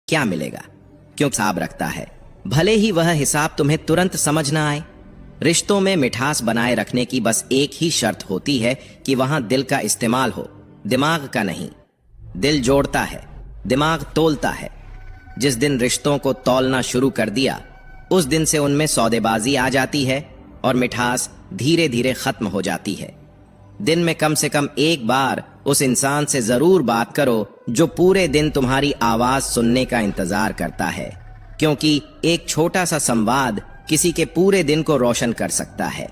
क्या मिलेगा, क्यों हिसाब रखता है, भले ही वह हिसाब तुम्हें तुरंत समझ ना आए। रिश्तों में मिठास बनाए रखने की बस एक ही शर्त होती है कि वहां दिल का इस्तेमाल हो, दिमाग का नहीं। दिल जोड़ता है, दिमाग तोलता है। जिस दिन रिश्तों को तौलना शुरू कर दिया, उस दिन से उनमें सौदेबाजी आ जाती है और मिठास धीरे धीरे खत्म हो जाती है। दिन में कम से कम एक बार उस इंसान से जरूर बात करो जो पूरे दिन तुम्हारी आवाज सुनने का इंतजार करता है, क्योंकि एक छोटा सा संवाद किसी के पूरे दिन को रोशन कर सकता है।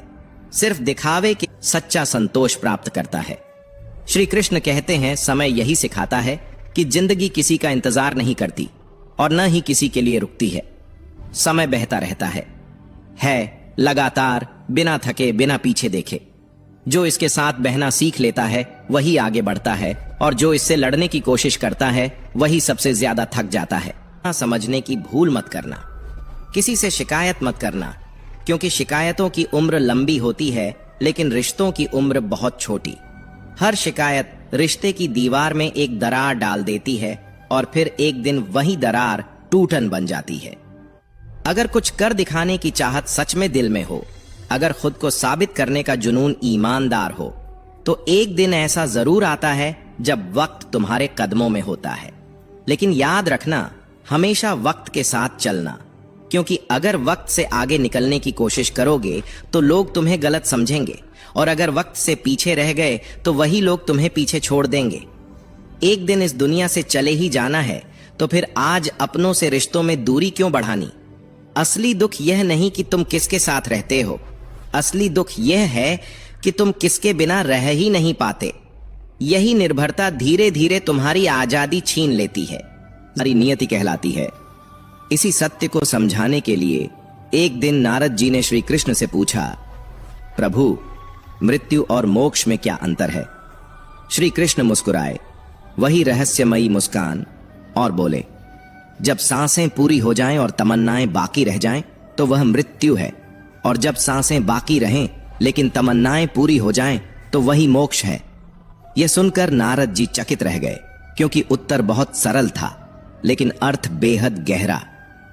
सिर्फ दिखावे के सच्चा संतोष प्राप्त करता है। श्री कृष्ण कहते हैं, समय यही सिखाता है कि जिंदगी किसी का इंतजार नहीं करती और न ही किसी के लिए रुकती है। समय बहता रहता है लगातार, बिना थके, बिना पीछे देखे। जो इसके साथ बहना सीख लेता है वही आगे बढ़ता है, और जो इससे लड़ने की कोशिश करता है वही सबसे ज्यादा थक जाता है। समझने की भूल मत करना, किसी से शिकायत मत करना, क्योंकि शिकायतों की उम्र लंबी होती है लेकिन रिश्तों की उम्र बहुत छोटी। हर शिकायत रिश्ते की दीवार में एक दरार डाल देती है और फिर एक दिन वही दरार टूटन बन जाती है। अगर कुछ कर दिखाने की चाहत सच में दिल में हो, अगर खुद को साबित करने का जुनून ईमानदार हो, तो एक दिन ऐसा जरूर आता है जब वक्त तुम्हारे कदमों में होता है। लेकिन याद रखना, हमेशा वक्त के साथ चलना, क्योंकि अगर वक्त से आगे निकलने की कोशिश करोगे तो लोग तुम्हें गलत समझेंगे, और अगर वक्त से पीछे रह गए तो वही लोग तुम्हें पीछे छोड़ देंगे। एक दिन इस दुनिया से चले ही जाना है, तो फिर आज अपनों से रिश्तों में दूरी क्यों बढ़ानी। असली दुख यह नहीं कि तुम किसके साथ रहते हो, असली दुख यह है कि तुम किसके बिना रह ही नहीं पाते। यही निर्भरता धीरे धीरे तुम्हारी आजादी छीन लेती है, तुम्हारी नियति कहलाती है। इसी सत्य को समझाने के लिए एक दिन नारद जी ने श्री कृष्ण से पूछा, प्रभु, मृत्यु और मोक्ष में क्या अंतर है। श्री कृष्ण मुस्कुराए, वही रहस्यमयी मुस्कान, और बोले, जब सांसें पूरी हो जाएं और तमन्नाएं बाकी रह जाएं तो वह मृत्यु है, और जब सांसें बाकी रहें लेकिन तमन्नाएं पूरी हो जाएं तो वही मोक्ष है। यह सुनकर नारद जी चकित रह गए, क्योंकि उत्तर बहुत सरल था लेकिन अर्थ बेहद गहरा।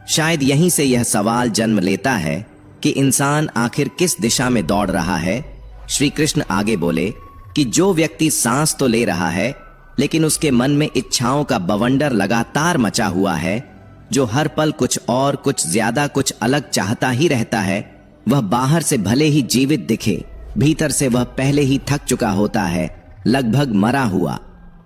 शायद यहीं से यह सवाल जन्म लेता है कि इंसान आखिर किस दिशा में दौड़ रहा है। श्री कृष्ण आगे बोले कि जो व्यक्ति सांस तो ले रहा है लेकिन उसके मन में इच्छाओं का बवंडर लगातार मचा हुआ है, जो हर पल कुछ और, कुछ ज्यादा, कुछ अलग चाहता ही रहता है, वह बाहर से भले ही जीवित दिखे, भीतर से वह पहले ही थक चुका होता है, लगभग मरा हुआ।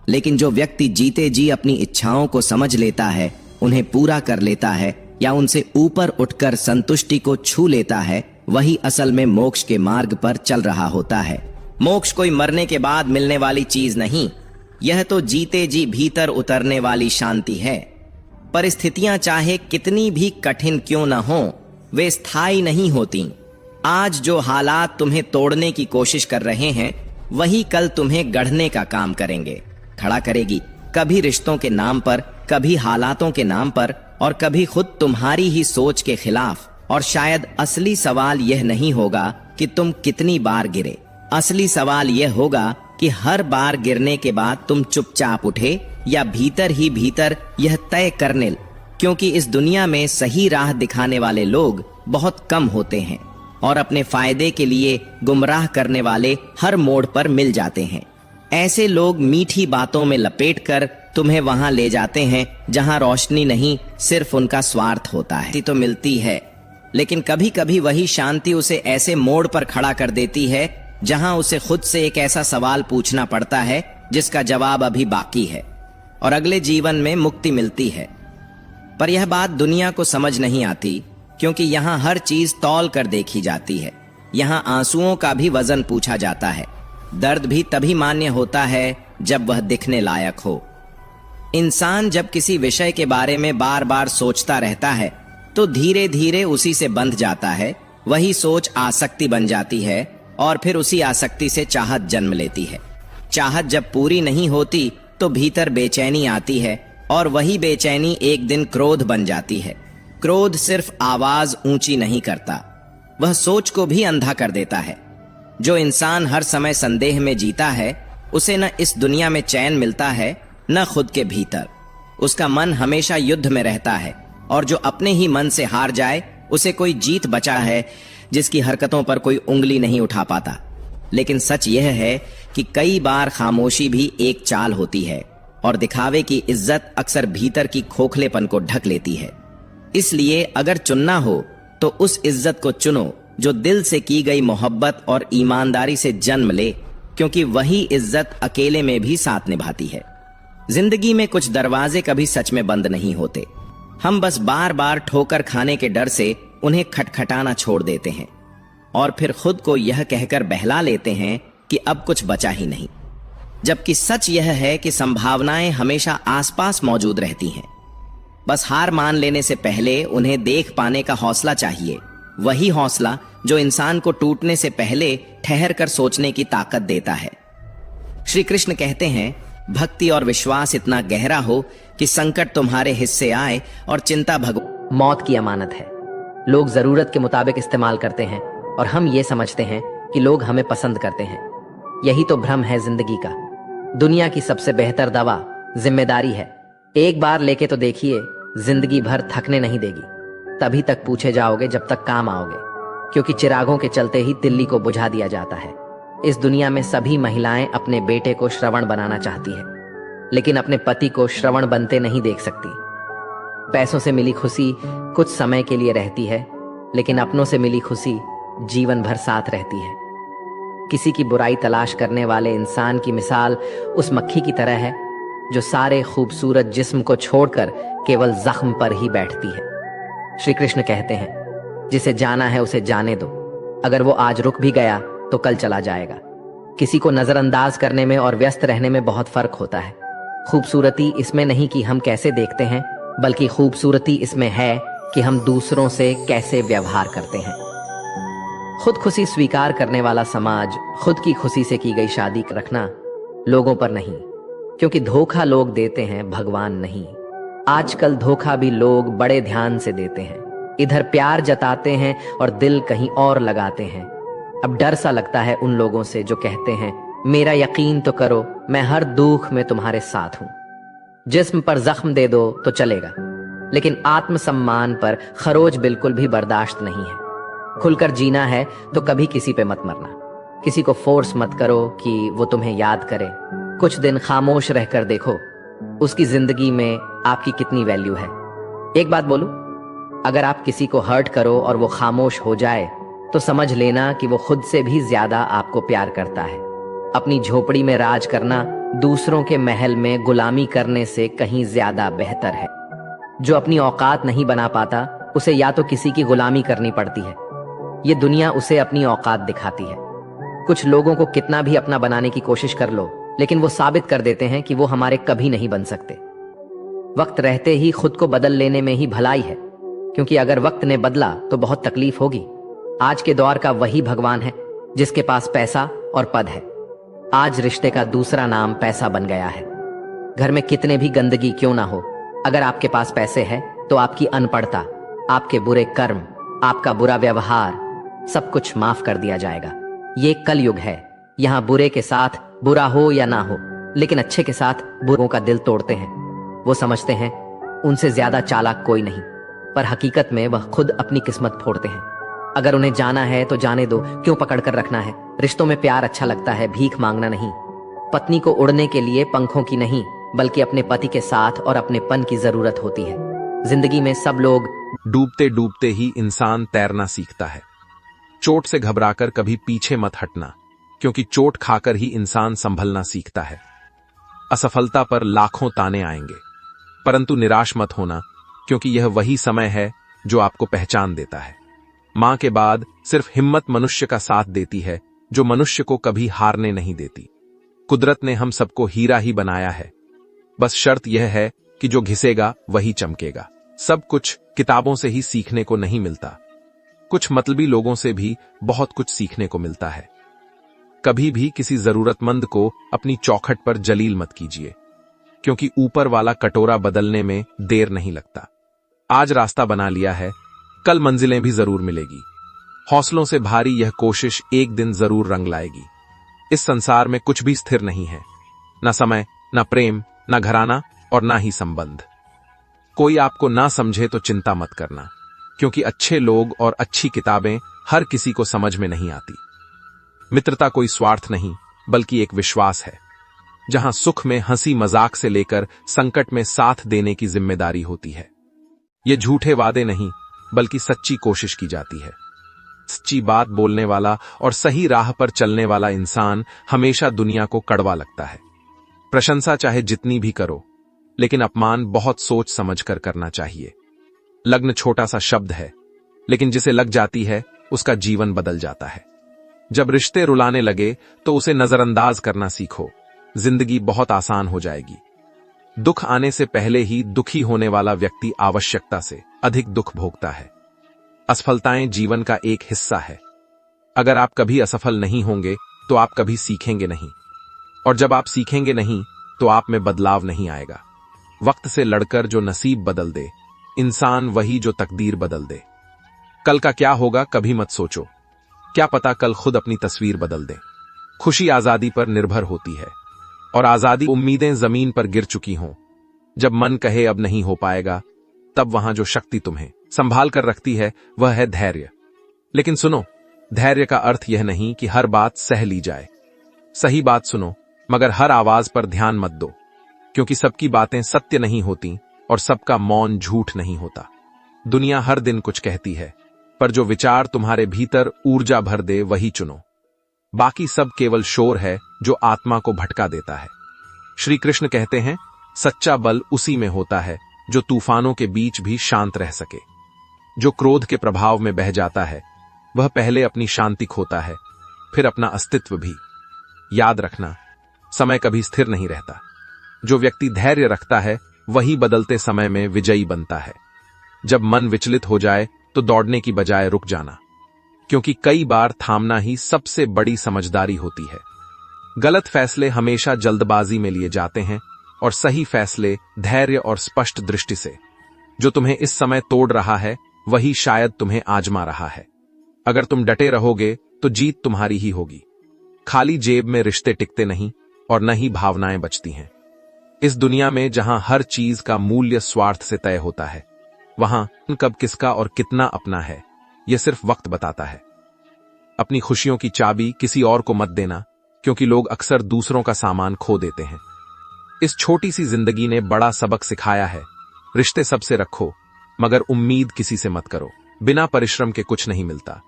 लेकिन जो व्यक्ति जीते जी अपनी इच्छाओं को समझ लेता है, उन्हें पूरा कर लेता है या उनसे ऊपर उठकर संतुष्टि को छू लेता है, वही असल में मोक्ष के मार्ग पर चल रहा होता है। मोक्ष कोई मरने के बाद मिलने वाली चीज नहीं, यह तो जीते जी भीतर उतरने वाली शांति है। परिस्थितियां चाहे कितनी भी कठिन क्यों न हो, वे स्थायी नहीं होती। आज जो हालात तुम्हें तोड़ने की कोशिश कर रहे हैं, वही कल तुम्हें गढ़ने का काम करेंगे, खड़ा करेगी। कभी रिश्तों के नाम पर, कभी हालातों के नाम पर, और कभी खुद तुम्हारी ही सोच के खिलाफ। और शायद असली सवाल यह नहीं होगा कि तुम कितनी बार गिरे, असली सवाल यह होगा कि हर बार गिरने के बाद तुम चुपचाप उठे या भीतर ही भीतर यह तय करने, क्योंकि इस दुनिया में सही राह दिखाने वाले लोग बहुत कम होते हैं और अपने फायदे के लिए गुमराह करने वाले हर मोड़ पर मिल जाते हैं। ऐसे लोग मीठी बातों में लपेटकर तुम्हें वहां ले जाते हैं जहां रोशनी नहीं, सिर्फ उनका स्वार्थ होता है। तो मिलती है, लेकिन कभी कभी वही शांति उसे ऐसे मोड़ पर खड़ा कर देती है जहां उसे खुद से एक ऐसा सवाल पूछना पड़ता है जिसका जवाब अभी बाकी है, और अगले जीवन में मुक्ति मिलती है। पर यह बात दुनिया को समझ नहीं आती, क्योंकि यहाँ हर चीज तौल कर देखी जाती है। यहाँ आंसुओं का भी वजन पूछा जाता है। दर्द भी तभी मान्य होता है जब वह दिखने लायक हो। इंसान जब किसी विषय के बारे में बार बार सोचता रहता है तो धीरे धीरे उसी से बंध जाता है। वही सोच आसक्ति बन जाती है और फिर उसी आसक्ति से चाहत जन्म लेती है। चाहत जब पूरी नहीं होती तो भीतर बेचैनी आती है, और वही बेचैनी एक दिन क्रोध बन जाती है। क्रोध सिर्फ आवाज ऊंची नहीं करता, वह सोच को भी अंधा कर देता है। जो इंसान हर समय संदेह में जीता है, उसे न इस दुनिया में चैन मिलता है, न खुद के भीतर। उसका मन हमेशा युद्ध में रहता है, और जो अपने ही मन से हार जाए उसे कोई जीत बचा है जिसकी हरकतों पर कोई उंगली नहीं उठा पाता। लेकिन सच यह है कि कई बार खामोशी भी एक चाल होती है, और दिखावे की इज्जत अक्सर भीतर की खोखलेपन को ढक लेती है। इसलिए अगर चुनना हो तो उस इज्जत को चुनो जो दिल से की गई मोहब्बत और ईमानदारी से जन्म ले, क्योंकि वही इज्जत अकेले में भी साथ निभाती है। जिंदगी में कुछ दरवाजे कभी सच में बंद नहीं होते, हम बस बार बार ठोकर खाने के डर से उन्हें खटखटाना छोड़ देते हैं, और फिर खुद को यह कहकर बहला लेते हैं कि अब कुछ बचा ही नहीं। जबकि सच यह है कि संभावनाएं हमेशा आसपास मौजूद रहती हैं, बस हार मान लेने से पहले उन्हें देख पाने का हौसला चाहिए, वही हौसला जो इंसान को टूटने से पहले ठहर कर सोचने की ताकत देता है। श्री कृष्ण कहते हैं, भक्ति और विश्वास इतना गहरा हो कि संकट तुम्हारे हिस्से आए और चिंता मौत की अमानत है। लोग जरूरत के मुताबिक इस्तेमाल करते हैं और हम ये समझते हैं कि लोग हमें पसंद करते हैं। यही तो भ्रम है जिंदगी का। दुनिया की सबसे बेहतर दवा जिम्मेदारी है। एक बार लेके तो देखिए, जिंदगी भर थकने नहीं देगी। तभी तक पूछे जाओगे जब तक काम आओगे, क्योंकि चिरागों के चलते ही दिल्ली को बुझा दिया जाता है। इस दुनिया में सभी महिलाएं अपने बेटे को श्रवण बनाना चाहती है, लेकिन अपने पति को श्रवण बनते नहीं देख सकती। पैसों से मिली खुशी कुछ समय के लिए रहती है, लेकिन अपनों से मिली खुशी जीवन भर साथ रहती है। किसी की बुराई तलाश करने वाले इंसान की मिसाल उस मक्खी की तरह है जो सारे खूबसूरत जिस्म को छोड़कर केवल जख्म पर ही बैठती है। श्री कृष्ण कहते हैं, जिसे जाना है उसे जाने दो। अगर वो आज रुक भी गया तो कल चला जाएगा। किसी को नजरअंदाज करने में और व्यस्त रहने में बहुत फर्क होता है। खूबसूरती इसमें नहीं कि हम कैसे देखते हैं, बल्कि खूबसूरती इसमें है कि हम दूसरों से कैसे व्यवहार करते हैं। खुद खुशी स्वीकार करने वाला समाज खुद की खुशी से की गई शादी रखना, लोगों पर नहीं, क्योंकि धोखा लोग देते हैं, भगवान नहीं। आजकल धोखा भी लोग बड़े ध्यान से देते हैं। इधर प्यार जताते हैं और दिल कहीं और लगाते हैं। अब डर सा लगता है उन लोगों से जो कहते हैं, मेरा यकीन तो करो, मैं हर दुख में तुम्हारे साथ हूं। जिस्म पर जख्म दे दो तो चलेगा, लेकिन आत्मसम्मान पर खरोच बिल्कुल भी बर्दाश्त नहीं है। खुलकर जीना है तो कभी किसी पे मत मरना। किसी को फोर्स मत करो कि वो तुम्हें याद करे। कुछ दिन खामोश रहकर देखो, उसकी जिंदगी में आपकी कितनी वैल्यू है। एक बात बोलूं, अगर आप किसी को हर्ट करो और वो खामोश हो जाए तो समझ लेना कि वो खुद से भी ज्यादा आपको प्यार करता है। अपनी झोपड़ी में राज करना दूसरों के महल में गुलामी करने से कहीं ज्यादा बेहतर है। जो अपनी औकात नहीं बना पाता उसे या तो किसी की गुलामी करनी पड़ती है, ये दुनिया उसे अपनी औकात दिखाती है। कुछ लोगों को कितना भी अपना बनाने की कोशिश कर लो, लेकिन वो साबित कर देते हैं कि वो हमारे कभी नहीं बन सकते। वक्त रहते ही खुद को बदल लेने में ही भलाई है, क्योंकि अगर वक्त ने बदला तो बहुत तकलीफ होगी। आज के दौर का वही भगवान है जिसके पास पैसा और पद है। आज रिश्ते का दूसरा नाम पैसा बन गया है। घर में कितने भी गंदगी क्यों ना हो, अगर आपके पास पैसे है तो आपकी अनपढ़ता, आपके बुरे कर्म, आपका बुरा व्यवहार सब कुछ माफ कर दिया जाएगा। ये कलयुग है। यहाँ बुरे के साथ बुरा हो या ना हो, लेकिन अच्छे के साथ बुरों का दिल तोड़ते हैं। वो समझते हैं उनसे ज्यादा चालाक कोई नहीं, पर हकीकत में वह खुद अपनी किस्मत फोड़ते हैं। अगर उन्हें जाना है तो जाने दो, क्यों पकड़ कर रखना है। रिश्तों में प्यार अच्छा लगता है, भीख मांगना नहीं। पत्नी को उड़ने के लिए पंखों की नहीं, बल्कि अपने पति के साथ और अपने पन की जरूरत होती है। जिंदगी में सब लोग डूबते डूबते ही इंसान तैरना सीखता है। चोट से घबराकर कभी पीछे मत हटना, क्योंकि चोट खाकर ही इंसान संभलना सीखता है। असफलता पर लाखों ताने आएंगे, परंतु निराश मत होना, क्योंकि यह वही समय है जो आपको पहचान देता है। मां के बाद सिर्फ हिम्मत मनुष्य का साथ देती है, जो मनुष्य को कभी हारने नहीं देती। कुदरत ने हम सबको हीरा ही बनाया है, बस शर्त यह है कि जो घिसेगा वही चमकेगा। सब कुछ किताबों से ही सीखने को नहीं मिलता, कुछ मतलबी लोगों से भी बहुत कुछ सीखने को मिलता है। कभी भी किसी जरूरतमंद को अपनी चौखट पर जलील मत कीजिए, क्योंकि ऊपर वाला कटोरा बदलने में देर नहीं लगता। आज रास्ता बना लिया है, कल मंजिलें भी जरूर मिलेगी। हौसलों से भारी यह कोशिश एक दिन जरूर रंग लाएगी। इस संसार में कुछ भी स्थिर नहीं है, न समय, न प्रेम, न घराना, और ना ही संबंध। कोई आपको ना समझे तो चिंता मत करना, क्योंकि अच्छे लोग और अच्छी किताबें हर किसी को समझ में नहीं आती। मित्रता कोई स्वार्थ नहीं, बल्कि एक विश्वास है, जहां सुख में हंसी मजाक से लेकर संकट में साथ देने की जिम्मेदारी होती है। ये झूठे वादे नहीं, बल्कि सच्ची कोशिश की जाती है। सच्ची बात बोलने वाला और सही राह पर चलने वाला इंसान हमेशा दुनिया को कड़वा लगता है। प्रशंसा चाहे जितनी भी करो, लेकिन अपमान बहुत सोच समझ कर करना चाहिए। लग्न छोटा सा शब्द है, लेकिन जिसे लग जाती है उसका जीवन बदल जाता है। जब रिश्ते रुलाने लगे तो उसे नजरअंदाज करना सीखो, जिंदगी बहुत आसान हो जाएगी। दुख आने से पहले ही दुखी होने वाला व्यक्ति आवश्यकता से अधिक दुख भोगता है। असफलताएं जीवन का एक हिस्सा है। अगर आप कभी असफल नहीं होंगे तो आप कभी सीखेंगे नहीं, और जब आप सीखेंगे नहीं तो आप में बदलाव नहीं आएगा। वक्त से लड़कर जो नसीब बदल दे, इंसान वही जो तकदीर बदल दे। कल का क्या होगा कभी मत सोचो, क्या पता कल खुद अपनी तस्वीर बदल दे। खुशी आजादी पर निर्भर होती है, और आजादी उम्मीदें जमीन पर गिर चुकी हों। जब मन कहे अब नहीं हो पाएगा, तब वहां जो शक्ति तुम्हें संभाल कर रखती है वह है धैर्य। लेकिन सुनो, धैर्य का अर्थ यह नहीं कि हर बात सह ली जाए। सही बात सुनो, मगर हर आवाज पर ध्यान मत दो, क्योंकि सबकी बातें सत्य नहीं होती और सबका मौन झूठ नहीं होता। दुनिया हर दिन कुछ कहती है, पर जो विचार तुम्हारे भीतर ऊर्जा भर दे वही चुनो। बाकी सब केवल शोर है जो आत्मा को भटका देता है। श्री कृष्ण कहते हैं, सच्चा बल उसी में होता है जो तूफानों के बीच भी शांत रह सके। जो क्रोध के प्रभाव में बह जाता है वह पहले अपनी शांति खोता है, फिर अपना अस्तित्व भी। याद रखना, समय कभी स्थिर नहीं रहता। जो व्यक्ति धैर्य रखता है वही बदलते समय में विजयी बनता है। जब मन विचलित हो जाए तो दौड़ने की बजाय रुक जाना, क्योंकि कई बार थामना ही सबसे बड़ी समझदारी होती है। गलत फैसले हमेशा जल्दबाजी में लिए जाते हैं, और सही फैसले धैर्य और स्पष्ट दृष्टि से। जो तुम्हें इस समय तोड़ रहा है वही शायद तुम्हें आजमा रहा है। अगर तुम डटे रहोगे तो जीत तुम्हारी ही होगी। खाली जेब में रिश्ते टिकते नहीं, और न ही भावनाएं बचती हैं। इस दुनिया में जहां हर चीज का मूल्य स्वार्थ से तय होता है, वहां कब किसका और कितना अपना है यह सिर्फ वक्त बताता है। अपनी खुशियों की चाबी किसी और को मत देना, क्योंकि लोग अक्सर दूसरों का सामान खो देते हैं। इस छोटी सी जिंदगी ने बड़ा सबक सिखाया है। रिश्ते सबसे रखो, मगर उम्मीद किसी से मत करो। बिना परिश्रम के कुछ नहीं मिलता।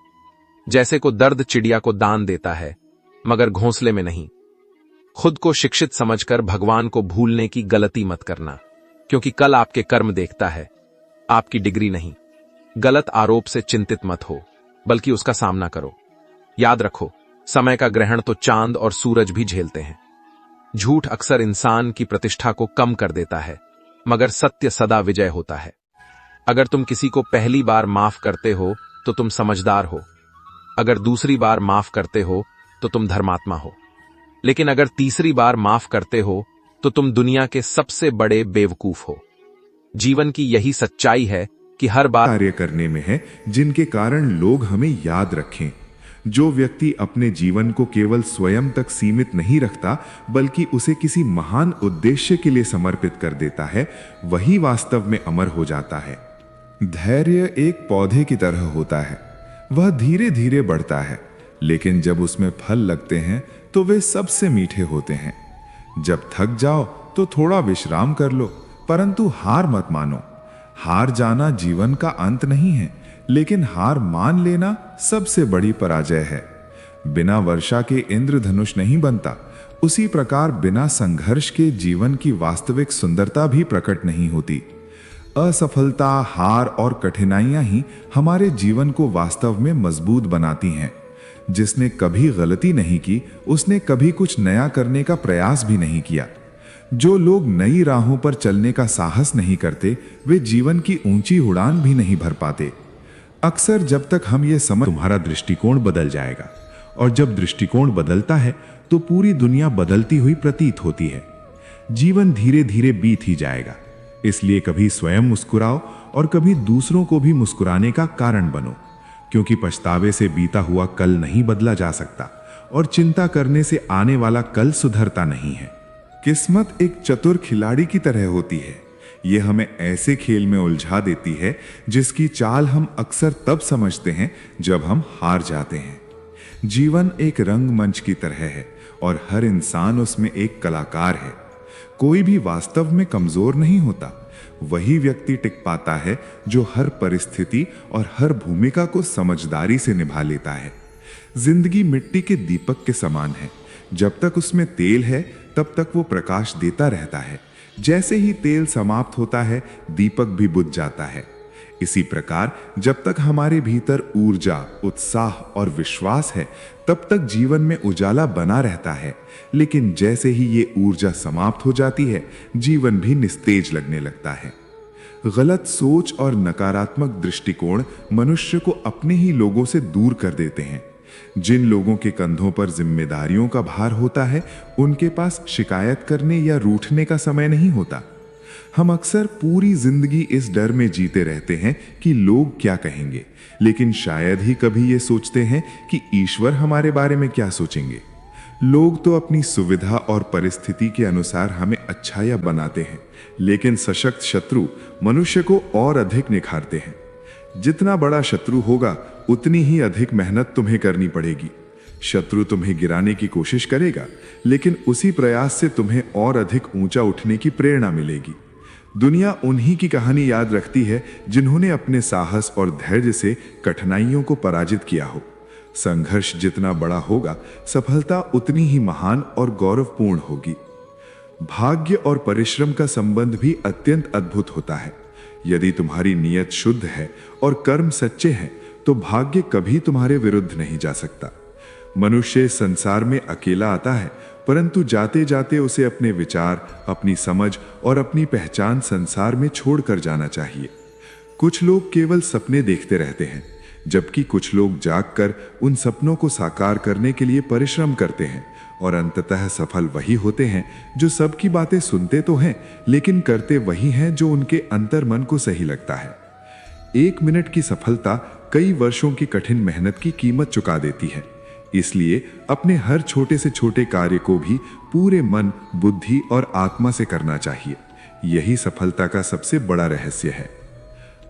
जैसे को दर्द चिड़िया को दान देता है, मगर घोंसले में नहीं। खुद को शिक्षित समझकर भगवान को भूलने की गलती मत करना, क्योंकि कल आपके कर्म देखता है, आपकी डिग्री नहीं। गलत आरोप से चिंतित मत हो, बल्कि उसका सामना करो। याद रखो, समय का ग्रहण तो चांद और सूरज भी झेलते हैं। झूठ अक्सर इंसान की प्रतिष्ठा को कम कर देता है, मगर सत्य सदा विजय होता है। अगर तुम किसी को पहली बार माफ करते हो तो तुम समझदार हो। अगर दूसरी बार माफ करते हो तो तुम धर्मात्मा हो। लेकिन अगर तीसरी बार माफ करते हो तो तुम दुनिया के सबसे बड़े बेवकूफ हो। जीवन की यही सच्चाई है कि हर बार कार्य करने में है जिनके कारण लोग हमें याद रखें। जो व्यक्ति अपने जीवन को केवल स्वयं तक सीमित नहीं रखता, बल्कि उसे किसी महान उद्देश्य के लिए समर्पित कर देता है, वही वास्तव में अमर हो जाता है। धैर्य एक पौधे की तरह होता है। वह धीरे धीरे बढ़ता है, लेकिन जब उसमें फल लगते हैं तो वे सबसे मीठे होते हैं। जब थक जाओ तो थोड़ा विश्राम कर लो, परंतु हार मत मानो। हार जाना जीवन का अंत नहीं है, लेकिन हार मान लेना सबसे बड़ी पराजय है। बिना वर्षा के इंद्रधनुष नहीं बनता, उसी प्रकार बिना संघर्ष के जीवन की वास्तविक सुंदरता भी प्रकट नहीं होती। असफलता, हार और कठिनाइयां ही हमारे जीवन को वास्तव में मजबूत बनाती हैं। जिसने कभी गलती नहीं की, उसने कभी कुछ नया करने का प्रयास भी नहीं किया। जो लोग नई राहों पर चलने का साहस नहीं करते, वे जीवन की ऊंची उड़ान भी नहीं भर पाते। अक्सर जब तक हम ये समझ, तुम्हारा दृष्टिकोण बदल जाएगा, और जब दृष्टिकोण बदलता है तो पूरी दुनिया बदलती हुई प्रतीत होती है। जीवन धीरे धीरे बीत ही जाएगा। इसलिए कभी स्वयं मुस्कुराओ और कभी दूसरों को भी मुस्कुराने का कारण बनो, क्योंकि पछतावे से बीता हुआ कल नहीं बदला जा सकता, और चिंता करने से आने वाला कल सुधरता नहीं है। किस्मत एक चतुर खिलाड़ी की तरह होती है। ये हमें ऐसे खेल में उलझा देती है जिसकी चाल हम अक्सर तब समझते हैं जब हम हार जाते हैं। जीवन एक रंगमंच की तरह है और हर इंसान उसमें एक कलाकार है। कोई भी वास्तव में कमजोर नहीं होता। वही व्यक्ति टिक पाता है जो हर परिस्थिति और हर भूमिका को समझदारी से निभा लेता है। जिंदगी मिट्टी के दीपक के समान है। जब तक उसमें तेल है तब तक वो प्रकाश देता रहता है। जैसे ही तेल समाप्त होता है, दीपक भी बुझ जाता है। इसी प्रकार जब तक हमारे भीतर ऊर्जा, उत्साह और विश्वास है, तब तक जीवन में उजाला बना रहता है। लेकिन जैसे ही ये ऊर्जा समाप्त हो जाती है, जीवन भी निस्तेज लगने लगता है। गलत सोच और नकारात्मक दृष्टिकोण मनुष्य को अपने ही लोगों से दूर कर देते हैं। जिन लोगों के कंधों पर जिम्मेदारियों का भार होता है, उनके पास शिकायत करने या रूठने का समय नहीं होता। हम अक्सर पूरी जिंदगी इस डर में जीते रहते हैं कि लोग क्या कहेंगे, लेकिन शायद ही कभी ये सोचते हैं कि ईश्वर हमारे बारे में क्या सोचेंगे। लोग तो अपनी सुविधा और परिस्थिति के अनुसार हमें अच्छा या बनाते हैं, लेकिन सशक्त शत्रु मनुष्य को और अधिक निखारते हैं। जितना बड़ा शत्रु होगा, उतनी ही अधिक मेहनत तुम्हें करनी पड़ेगी। शत्रु तुम्हें गिराने की कोशिश करेगा, लेकिन उसी प्रयास से तुम्हें और अधिक ऊंचा उठने की प्रेरणा मिलेगी। दुनिया उन्हीं की कहानी याद रखती है जिन्होंने अपने साहस और धैर्य से कठिनाइयों को पराजित किया हो। संघर्ष जितना बड़ा होगा, सफलता उतनी ही महान और गौरवपूर्ण होगी। भाग्य और परिश्रम का संबंध भी अत्यंत अद्भुत होता है। यदि तुम्हारी नीयत शुद्ध है और कर्म सच्चे हैं, तो भाग्य कभी तुम्हारे विरुद्ध नहीं जा सकता। मनुष्य संसार में अकेला आता है, परंतु जाते जाते उसे अपने विचार, अपनी समझ और अपनी पहचान संसार में छोड़कर जाना चाहिए। कुछ लोग केवल सपने देखते रहते हैं, जबकि कुछ लोग जागकर उन सपनों को साकार करने के लिए परिश्रम करते हैं और अंततः सफल वही होते हैं जो सबकी बातें सुनते तो हैं, लेकिन करते वही हैं जो उनके अंतर्मन को सही लगता है। 1 मिनट की सफलता कई वर्षों की कठिन मेहनत की कीमत चुका देती है। इसलिए अपने हर छोटे से छोटे कार्य को भी पूरे मन, बुद्धि और आत्मा से करना चाहिए। यही सफलता का सबसे बड़ा रहस्य है।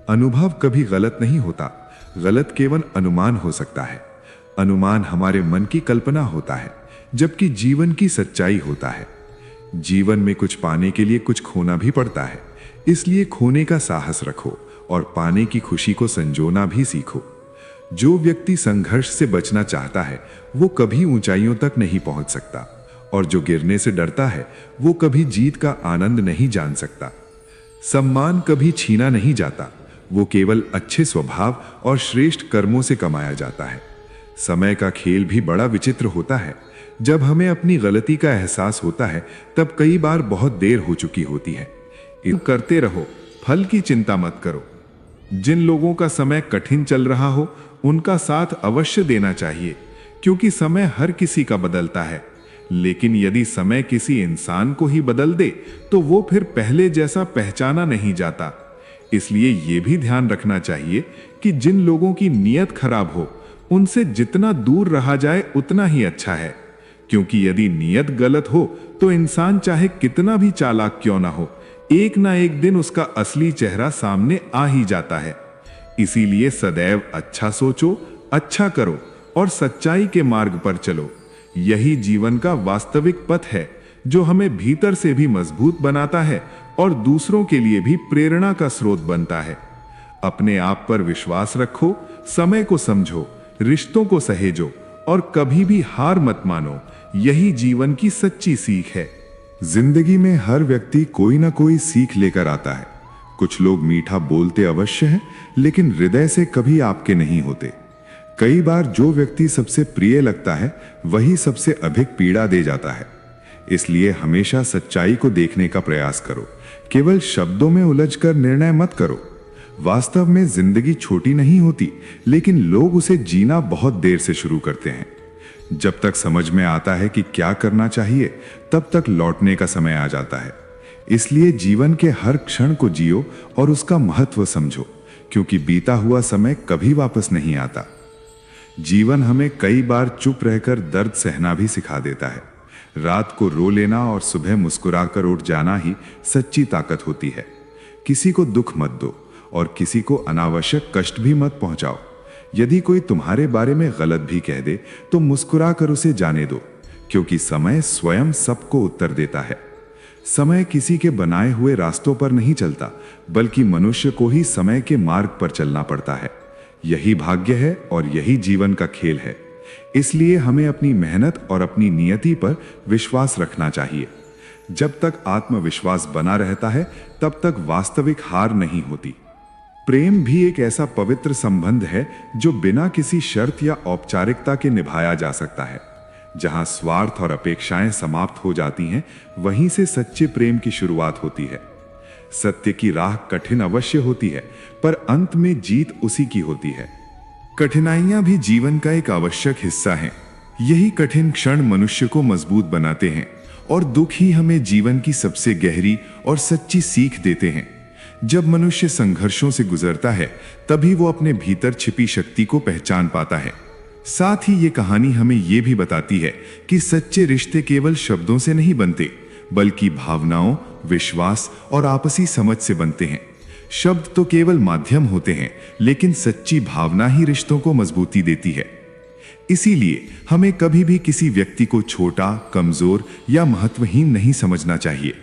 अनुभव कभी गलत नहीं होता, गलत केवल अनुमान हो सकता है। अनुमान हमारे मन की कल्पना होता है, जबकि जीवन की सच्चाई होता है। जीवन में कुछ पाने के लिए कुछ खोना भी पड़ता है, इसलिए खोने का साहस रखो और पाने की खुशी को संजोना भी सीखो। जो व्यक्ति संघर्ष से बचना चाहता है, वो कभी ऊंचाइयों तक नहीं पहुंच सकता, और जो गिरने से डरता है, वो कभी जीत का आनंद नहीं जान सकता। सम्मान कभी छीना नहीं जाता, वो केवल अच्छे स्वभाव और श्रेष्ठ कर्मों से कमाया जाता है। समय का खेल भी बड़ा विचित्र होता है। जब हमें अपनी गलती का एहसास होता है, तब कई बार बहुत देर हो चुकी होती है। करते रहो, फल की चिंता मत करो। जिन लोगों का समय कठिन चल रहा हो, उनका साथ अवश्य देना चाहिए, क्योंकि समय हर किसी का बदलता है। लेकिन यदि समय किसी इंसान को ही बदल दे, तो वो फिर पहले जैसा पहचाना नहीं जाता। इसलिए ये भी ध्यान रखना चाहिए कि जिन लोगों की नीयत खराब हो, उनसे जितना दूर रहा जाए उतना ही अच्छा है। क्योंकि यदि नीयत गलत हो, तो इंसान चाहे कितना भी चालाक क्यों ना हो, एक ना एक दिन उसका असली चेहरा सामने आ ही जाता है। इसीलिए सदैव अच्छा सोचो, अच्छा करो और सच्चाई के मार्ग पर चलो। यही जीवन का वास्तविक पथ है, जो हमें भीतर से भी मजबूत बनाता है और दूसरों के लिए भी प्रेरणा का स्रोत बनता है। अपने आप पर विश्वास रखो, समय को समझो, रिश्तों को सहेजो और कभी भी हार मत मानो। यही जीवन की सच्ची सीख है। जिंदगी में हर व्यक्ति कोई ना कोई सीख लेकर आता है। कुछ लोग मीठा बोलते अवश्य हैं, लेकिन हृदय से कभी आपके नहीं होते। कई बार जो व्यक्ति सबसे प्रिय लगता है, वही सबसे अधिक पीड़ा दे जाता है। इसलिए हमेशा सच्चाई को देखने का प्रयास करो, केवल शब्दों में उलझकर निर्णय मत करो। वास्तव में जिंदगी छोटी नहीं होती, लेकिन लोग उसे जीना बहुत देर से शुरू करते हैं। जब तक समझ में आता है कि क्या करना चाहिए, तब तक लौटने का समय आ जाता है। इसलिए जीवन के हर क्षण को जियो और उसका महत्व समझो, क्योंकि बीता हुआ समय कभी वापस नहीं आता। जीवन हमें कई बार चुप रहकर दर्द सहना भी सिखा देता है। रात को रो लेना और सुबह मुस्कुराकर उठ जाना ही सच्ची ताकत होती है। किसी को दुख मत दो और किसी को अनावश्यक कष्ट भी मत पहुंचाओ। यदि कोई तुम्हारे बारे में गलत भी कह दे तो मुस्कुराकर उसे जाने दो, क्योंकि समय स्वयं सबको उत्तर देता है। समय किसी के बनाए हुए रास्तों पर नहीं चलता, बल्कि मनुष्य को ही समय के मार्ग पर चलना पड़ता है। यही भाग्य है और यही जीवन का खेल है। इसलिए हमें अपनी मेहनत और अपनी नियति पर विश्वास रखना चाहिए। जब तक आत्मविश्वास बना रहता है तब तक वास्तविक हार नहीं होती। प्रेम भी एक ऐसा पवित्र संबंध है जो बिना किसी शर्त या औपचारिकता के निभाया जा सकता है। जहां स्वार्थ और अपेक्षाएं समाप्त हो जाती हैं, वहीं से सच्चे प्रेम की शुरुआत होती है। सत्य की राह कठिन अवश्य होती है, पर अंत में जीत उसी की होती है। कठिनाइयां भी जीवन का एक आवश्यक हिस्सा हैं। यही कठिन क्षण मनुष्य को मजबूत बनाते हैं और दुख ही हमें जीवन की सबसे गहरी और सच्ची सीख देते हैं। जब मनुष्य संघर्षों से गुजरता है, तभी वो अपने भीतर छिपी शक्ति को पहचान पाता है। साथ ही ये कहानी हमें ये भी बताती है कि सच्चे रिश्ते केवल शब्दों से नहीं बनते, बल्कि भावनाओं, विश्वास और आपसी समझ से बनते हैं। शब्द तो केवल माध्यम होते हैं, लेकिन सच्ची भावना ही रिश्तों को मजबूती देती है। इसीलिए हमें कभी भी किसी व्यक्ति को छोटा, कमजोर या महत्वहीन नहीं समझना चाहिए।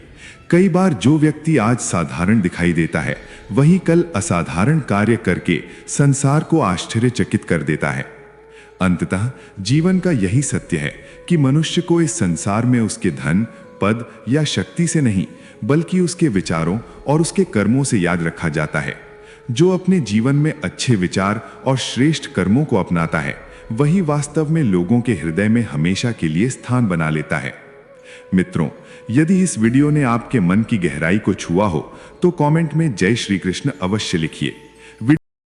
कई बार जो व्यक्ति आज साधारण दिखाई देता है, वही कल असाधारण कार्य करके संसार को आश्चर्यचकित कर देता है। अंततः जीवन का यही सत्य है कि मनुष्य को इस संसार में उसके धन, पद या शक्ति से नहीं, बल्कि उसके विचारों और उसके कर्मों से याद रखा जाता है। जो अपने जीवन में अच्छे विचार और श्रेष्ठ कर्मों को अपनाता है, वही वास्तव में लोगों के हृदय में हमेशा के लिए स्थान बना लेता है। मित्रों, यदि इस वीडियो ने आपके मन की गहराई को छुआ हो तो कमेंट में जय श्री कृष्ण अवश्य लिखिए।